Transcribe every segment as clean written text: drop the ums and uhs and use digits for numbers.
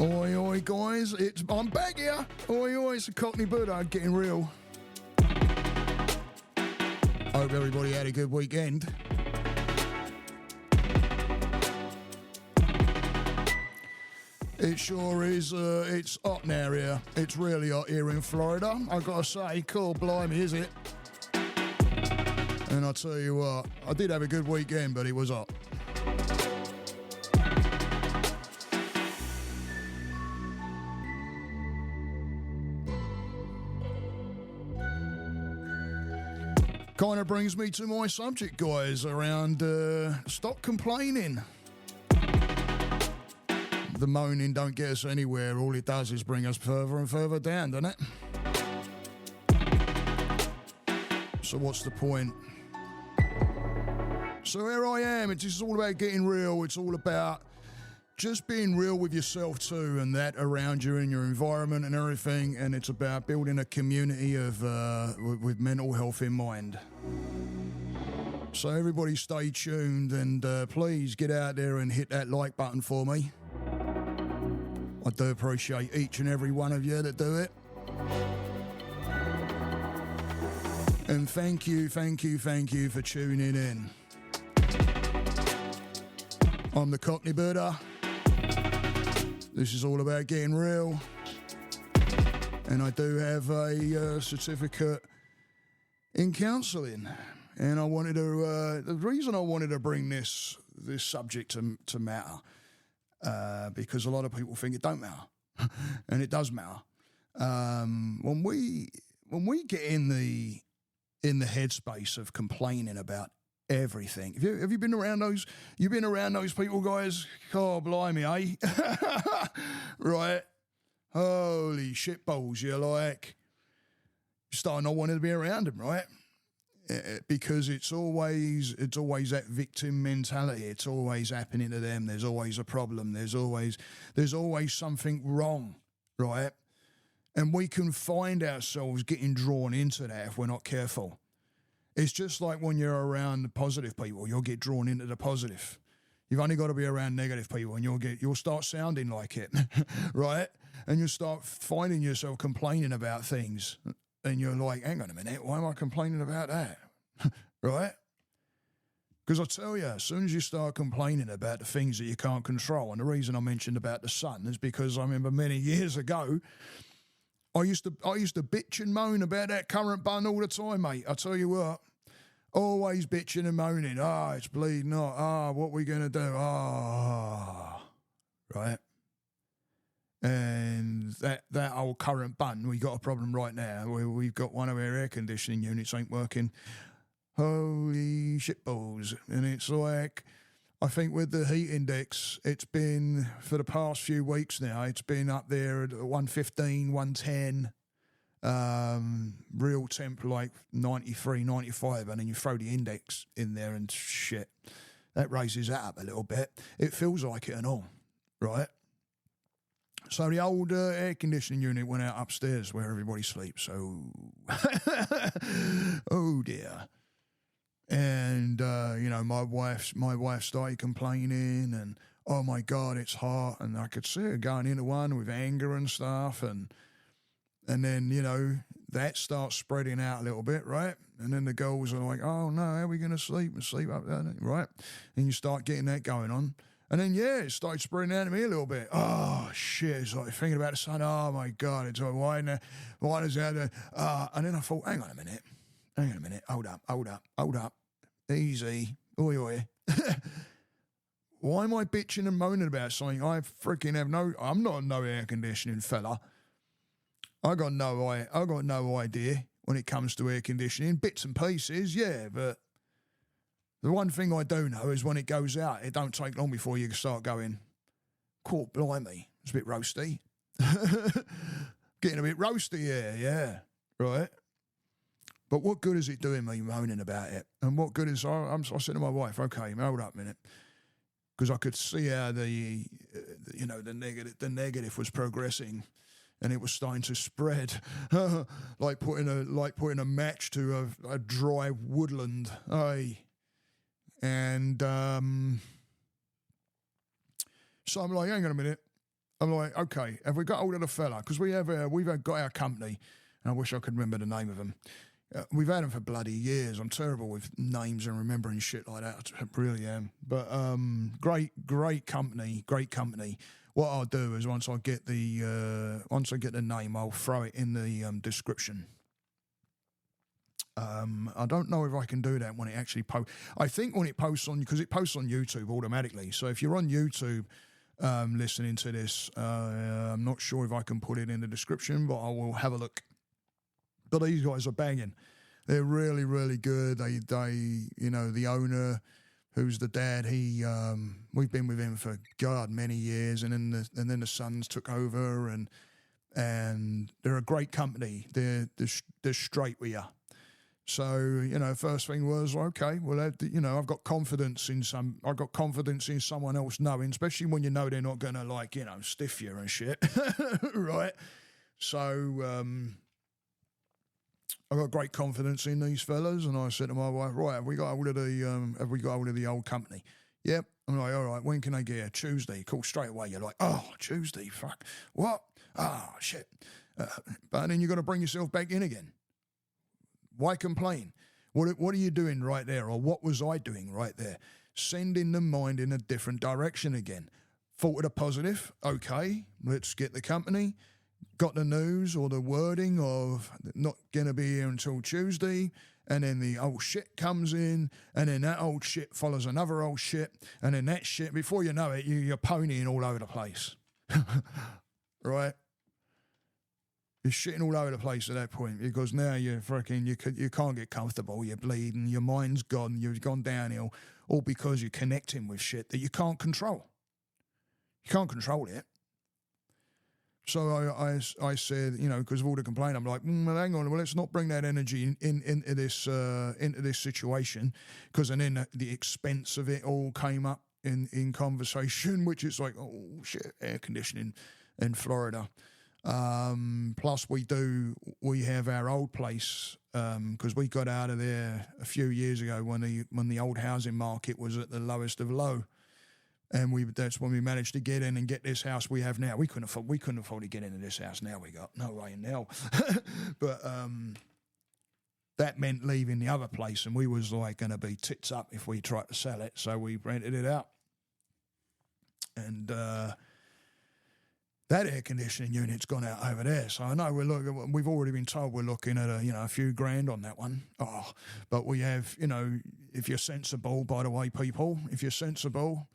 Oi, oi, guys, I'm back here. Oi, oi, it's a Cockney Buddha getting real. Hope everybody had a good weekend. It sure is, it's hot now here. It's really hot here in Florida. I gotta say, cool, blimey, is it? And I'll tell you what, I did have a good weekend, but it was hot. Kind of brings me to my subject, guys, around stop complaining. The moaning don't get us anywhere. All it does is bring us further and further down, doesn't it? So what's the point? So here I am. It's just all about getting real. It's all about just being real with yourself too, and that around you and your environment and everything. And it's about building a community of with mental health in mind. So everybody stay tuned, and please get out there and hit that like button for me. I do appreciate each and every one of you that do it. And thank you for tuning in. I'm the Cockney Buddha. This is all about getting real. And I do have a certificate in counselling. And I wanted to, the reason I wanted to bring this subject to matter, because a lot of people think it don't matter. And it does matter. When we get in the headspace of complaining about everything. Have you been around those? You've been around those people, guys? Oh, blimey, eh? Right? Holy shitballs, you're like, you're starting not wanting to be around them, right? Because it's always that victim mentality. It's always happening to them. There's always a problem. There's always something wrong, right? And we can find ourselves getting drawn into that if we're not careful. It's just like when you're around the positive people, you'll get drawn into the positive. You've only got to be around negative people and you'll start sounding like it, right? And you'll start finding yourself complaining about things. And you're like, hang on a minute, why am I complaining about that? Right? Because I tell you, as soon as you start complaining about the things that you can't control, and the reason I mentioned about the sun is because I remember many years ago, I used to bitch and moan about that current bun all the time, mate. I tell you what, always bitching and moaning. It's bleeding hot. What we going to do? Right? And that old current bun, we got a problem right now. We've got one of our air conditioning units ain't working. Holy shitballs. And it's like, I think with the heat index, it's been, for the past few weeks now, it's been up there at 115, 110, real temp like 93, 95, and then you throw the index in there and shit. That raises that up a little bit. It feels like it and all, right? So the old air conditioning unit went out upstairs where everybody sleeps. So, oh dear. And, my wife started complaining and, oh my God, it's hot. And I could see her going into one with anger and stuff. And then, that starts spreading out a little bit, right? And then the girls are like, oh no, how are we going to sleep and sleep up there, right? And you start getting that going on. And then, it started spreading out to me a little bit. Oh, shit. It's like thinking about the sun. Oh, my God. It's like, why does that? And then I thought, hang on a minute. Hold up. Easy. Oi, oi. Why am I bitching and moaning about something? I freaking I'm not no air conditioning fella. I got no idea when it comes to air conditioning. Bits and pieces, yeah, but the one thing I do know is when it goes out, it don't take long before you start going, cool, blimey, it's a bit roasty. Getting a bit roasty here, yeah, right? But what good is it doing me moaning about it? And what good is, I said to my wife, okay, hold up a minute. Because I could see how the negative was progressing. And it was starting to spread, like putting a match to a dry woodland. Aye. And so I'm like, hang on a minute. I'm like, okay, have we got hold of the fella? Because we've got our company, and I wish I could remember the name of him. We've had them for bloody years. I'm terrible with names and remembering shit like that. I really am. But great company. What I'll do is once I get the name, I'll throw it in the description. I don't know if I can do that when it actually posts. I think when it posts on, because it posts on YouTube automatically. So if you're on YouTube listening to this, I'm not sure if I can put it in the description, but I will have a look. But these guys are banging. They're really, really good. They, the owner, who's the dad, we've been with him for many years, and then the sons took over, and they're a great company. They're straight with you. So first thing was, okay, well, I've got confidence in someone else knowing, especially when you know they're not gonna stiff you and shit, right? So I've got great confidence in these fellas, and I said to my wife, right, have we got hold of the old company? Yep. I'm like, all right, when can I get here? Tuesday. Cool, straight away. You're like, oh, Tuesday, fuck. What? Oh, shit. But then you've got to bring yourself back in again. Why complain? What are you doing right there, or what was I doing right there? Sending the mind in a different direction again. Thought of the positive, okay, let's get the company. Got the news or the wording of not going to be here until Tuesday, and then the old shit comes in, and then that old shit follows another old shit, and then that shit, before you know it, you're ponying all over the place. Right? You're shitting all over the place at that point, because now you're freaking, you can't get comfortable, you're bleeding, your mind's gone, you've gone downhill, all because you're connecting with shit that you can't control. You can't control it. So I said, because of all the complaining, I'm like, well, hang on, well, let's not bring that energy into this situation, because then the expense of it all came up in conversation, which is like, oh shit, air conditioning in Florida. Plus we have our old place, because we got out of there a few years ago when the old housing market was at the lowest of low. And that's when we managed to get in and get this house we have now. We couldn't afford to get into this house now we got. No way in hell. But that meant leaving the other place, and we was like going to be tits up if we tried to sell it. So we rented it out. And that air conditioning unit's gone out over there. So I know we've already been told we're looking at a few grand on that one. Oh, but we have, if you're sensible, by the way, people, if you're sensible,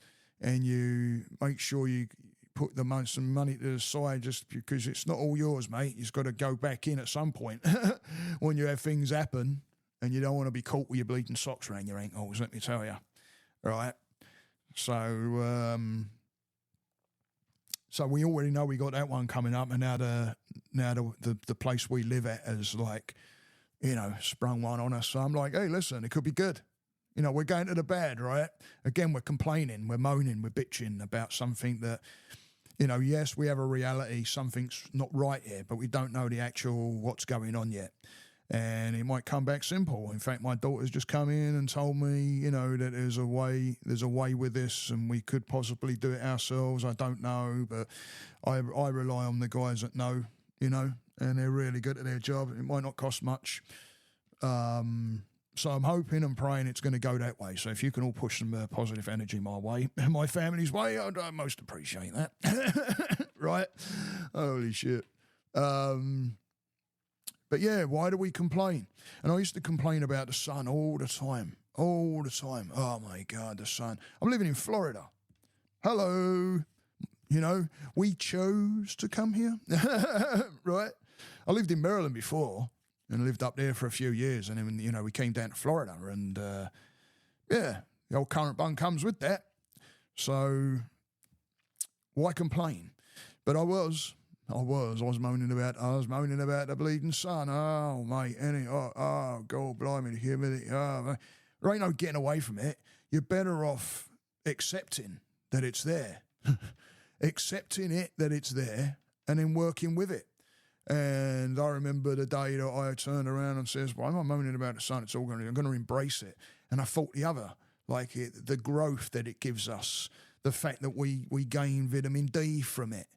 and you make sure you put some money to the side, just because it's not all yours, mate. You've got to go back in at some point when you have things happen, and you don't want to be caught with your bleeding socks around your ankles, let me tell you. Right? So we already know we got that one coming up, and now the place we live at has sprung one on us. So I'm like, hey, listen, it could be good. We're going to the bad, right? Again, we're complaining, we're moaning, we're bitching about something that, yes, we have a reality, something's not right here, but we don't know the actual what's going on yet. And it might come back simple. In fact, my daughter's just come in and told me, that there's a way with this, and we could possibly do it ourselves. I don't know, but I rely on the guys that know, and they're really good at their job. It might not cost much. So I'm hoping and praying it's going to go that way. So if you can all push some positive energy my way, my family's way, I'd most appreciate that. Right? Holy shit. But yeah, why do we complain? And I used to complain about the sun all the time. All the time. Oh my God, the sun. I'm living in Florida. Hello. We chose to come here. Right? I lived in Maryland before. And lived up there for a few years, and then we came down to Florida, and the old current bun comes with that. So why complain? But I was moaning about the bleeding sun. Oh mate, God blimey, the humidity. Oh, mate. There ain't no getting away from it. You're better off accepting that it's there, accepting it that it's there, and then working with it. And I remember the day that I turned around and says, why am I moaning about the sun? I'm going to embrace it. And I thought the other, the growth that it gives us, the fact that we gain vitamin D from it,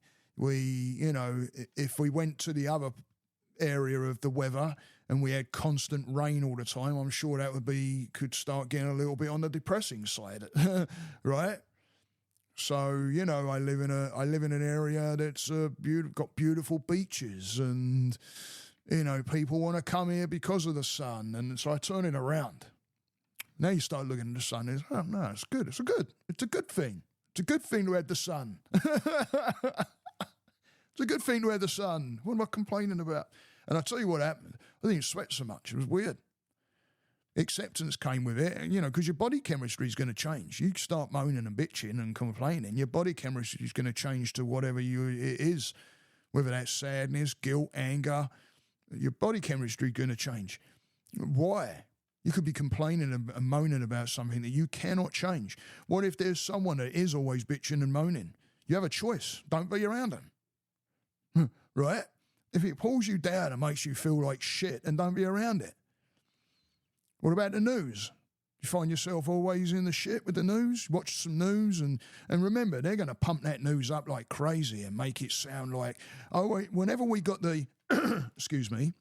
If we went to the other area of the weather and we had constant rain all the time, I'm sure that could start getting a little bit on the depressing side, right? So, I live in an area that's got beautiful beaches, and people want to come here because of the sun, and so I turn it around. Now you start looking at the sun, and oh no, it's good. It's a good thing. It's a good thing to have the sun. It's a good thing to have the sun. What am I complaining about? And I tell you what happened. I didn't sweat so much. It was weird. Acceptance came with it, because your body chemistry is going to change. You start moaning and bitching and complaining, your body chemistry is going to change to whatever it is, whether that's sadness, guilt, anger. Your body chemistry is going to change. Why? You could be complaining and moaning about something that you cannot change. What if there's someone that is always bitching and moaning? You have a choice. Don't be around them. Right? If it pulls you down and makes you feel like shit, then don't be around it. What about the news? You find yourself always in the shit with the news? Watch some news and remember, they're going to pump that news up like crazy and make it sound like, whenever we got the, excuse me,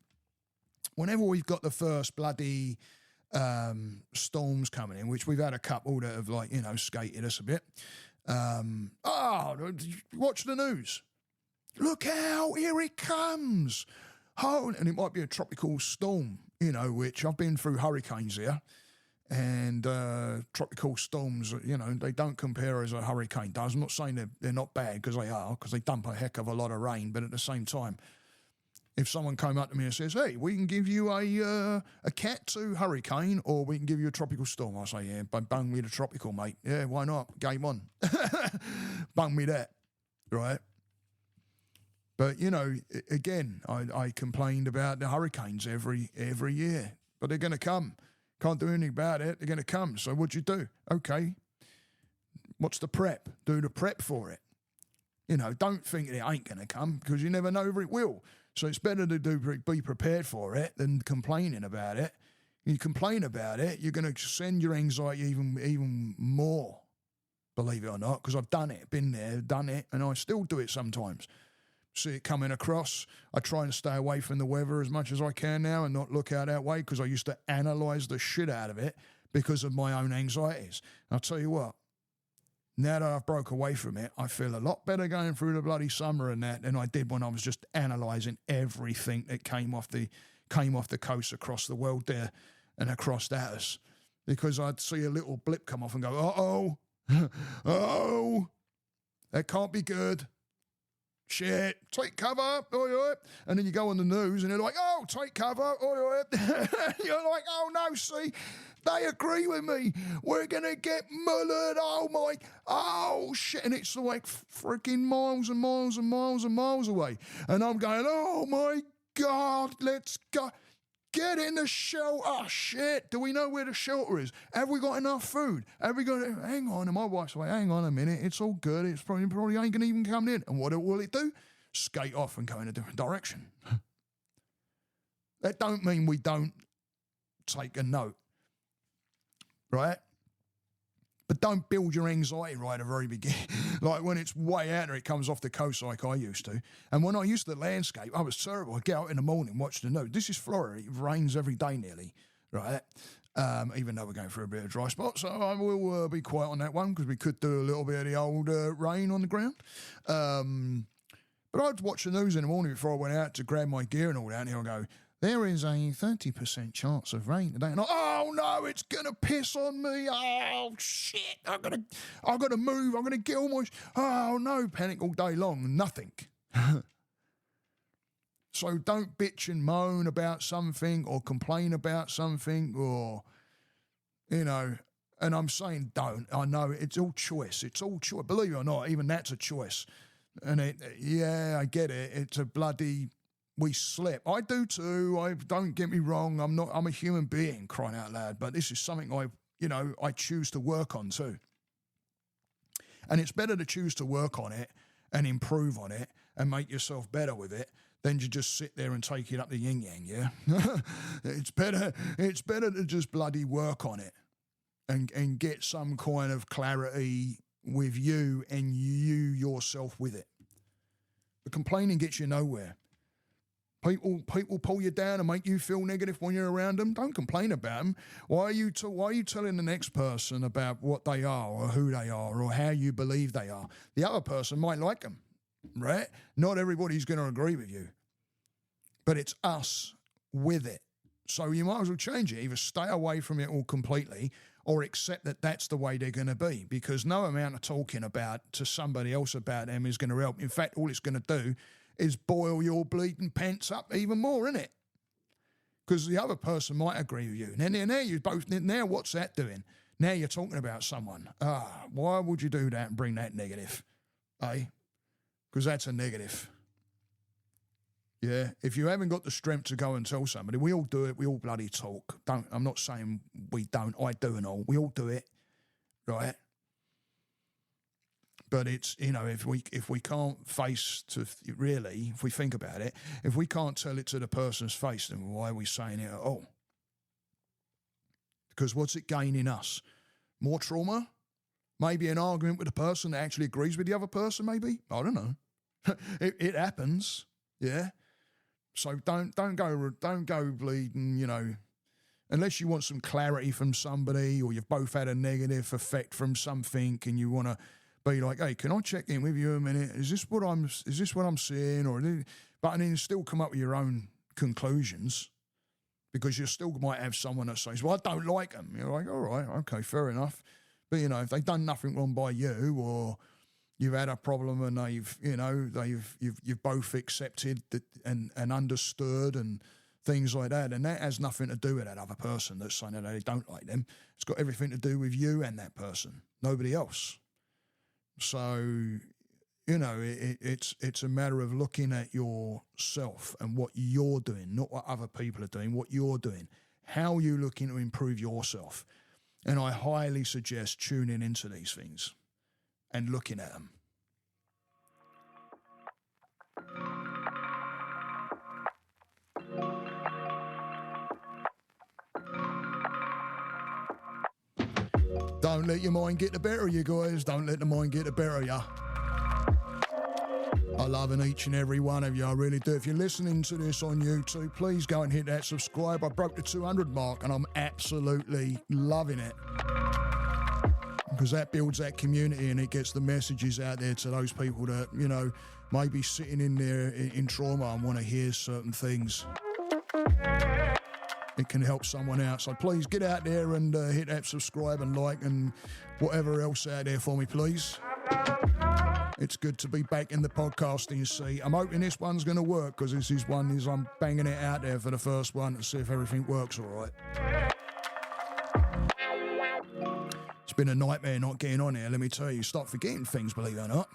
whenever we've got the first bloody storms coming in, which we've had a couple that have skated us a bit, watch the news. Look out, here it comes. Oh, and it might be a tropical storm, which I've been through hurricanes here, and tropical storms, they don't compare as a hurricane does. I'm not saying they're not bad, because they dump a heck of a lot of rain, but at the same time, if someone came up to me and says, hey, we can give you a Cat 2 hurricane, or we can give you a tropical storm, I say, yeah, bung me the tropical, mate. Yeah, why not? Game on. Bung me that, right? But, again, I complained about the hurricanes every year. But they're going to come. Can't do anything about it. They're going to come. So what'd you do? Okay. What's the prep? Do the prep for it. Don't think it ain't going to come, because you never know if it will. So it's better to be prepared for it than complaining about it. You complain about it, you're going to send your anxiety even more, believe it or not, because I've done it, been there, done it, and I still do it sometimes. See it coming across. I try and stay away from the weather as much as I can now and not look out that way, because I used to analyse the shit out of it because of my own anxieties. I'll tell you what, now that I've broke away from it, I feel a lot better going through the bloody summer and that than I did when I was just analysing everything that came off the coast across the world there and across at us, because I'd see a little blip come off and go, oh, that can't be good. Shit, take cover, oi, oi. And then you go on the news and they're like, oh, take cover, oi, oi. You're like, oh no, see, they agree with me. We're going to get mullered, oh shit. And it's like freaking miles and miles and miles and miles away. And I'm going, oh my God, let's go. Get in the shelter. Oh, shit. Do we know where the shelter is? Have we got enough food? Have we got... Hang on. And my wife's like, hang on a minute. It's all good. It's probably ain't going to even come in. And what will it do? Skate off and go in a different direction. That don't mean we don't take a note. Right? But don't build your anxiety right at the very beginning. Like when it's way out there, it comes off the coast like I used to. And when I used to landscape, I was terrible. I'd get out in the morning, watch the news. This is Florida. It rains every day nearly, right? Even though we're going through a bit of dry spot. So I will be quiet on that one, because we could do a little bit of the old rain on the ground. But I'd watch the news in the morning before I went out to grab my gear and all that, and I'll go, there is a 30% chance of rain today. And oh no, it's gonna piss on me. Oh shit, I've got to move. I'm gonna get all my. Oh no, panic all day long. Nothing. So don't bitch and moan about something or complain about something, or and I'm saying don't. I know it's all choice. It's all choice. Believe it or not, even that's a choice. And I get it. It's a bloody. We slip. I do too. Don't get me wrong. I'm a human being, crying out loud. But this is something I choose to work on too. And it's better to choose to work on it and improve on it and make yourself better with it than to just sit there and take it up the yin yang. Yeah, it's better to just bloody work on it and get some kind of clarity with you and you yourself with it. The complaining gets you nowhere. People pull you down and make you feel negative when you're around them. Don't complain about them. Why are you telling the next person about what they are or who they are or how you believe they are? The other person might like them, right? Not everybody's going to agree with you. But it's us with it. So you might as well change it. Either stay away from it all completely or accept that that's the way they're going to be, because no amount of talking to somebody else about them is going to help. In fact, all it's going to do is boil your bleeding pants up even more, innit? Because the other person might agree with you. Now what's that doing? Now you're talking about someone. Why would you do that and bring that negative? Because that's a negative. Yeah, if you haven't got the strength to go and tell somebody, we all do it, we all bloody talk. I'm not saying we don't, I do and all. We all do it, right? But it's, if we can't if we think about it, if we can't tell it to the person's face, then why are we saying it at all? Because what's it gaining us? More trauma? Maybe an argument with a person that actually agrees with the other person, maybe? I don't know. It happens, yeah? So don't go bleeding, unless you want some clarity from somebody or you've both had a negative effect from something and you want to be like, hey, can I check in with you a minute? Is this what I'm seeing? But then you still come up with your own conclusions, because you still might have someone that says, well, I don't like them. You're like, all right, okay, fair enough. But, if they've done nothing wrong by you, or you've had a problem and you've both accepted that and understood and things like that, and that has nothing to do with that other person that's saying that they don't like them. It's got everything to do with you and that person, nobody else. So, it's a matter of looking at yourself and what you're doing, not what other people are doing, what you're doing. How are you looking to improve yourself? And I highly suggest tuning into these things and looking at them. Don't let your mind get the better of you, guys. Don't let the mind get the better of you. I love each and every one of you. I really do. If you're listening to this on YouTube, please go and hit that subscribe. I broke the 200 mark and I'm absolutely loving it, because that builds that community and it gets the messages out there to those people that, may be sitting in there in trauma and want to hear certain things. It can help someone out. So please get out there and hit that subscribe and like and whatever else out there for me, please. It's good to be back in the podcasting scene. I'm hoping this one's going to work, because I'm banging it out there for the first one to see if everything works all right. It's been a nightmare not getting on here, let me tell you. Start forgetting things, believe it or not.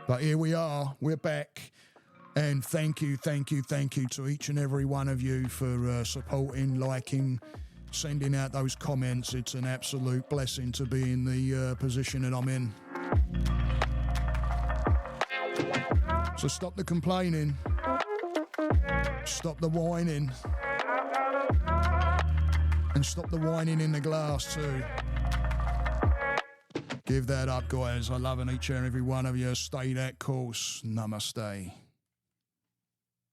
But here we are. We're back. And thank you to each and every one of you for supporting, liking, sending out those comments. It's an absolute blessing to be in the position that I'm in. So stop the complaining. Stop the whining. And stop the whining in the glass too. Give that up, guys. I love each and every one of you. Stay that course. Namaste.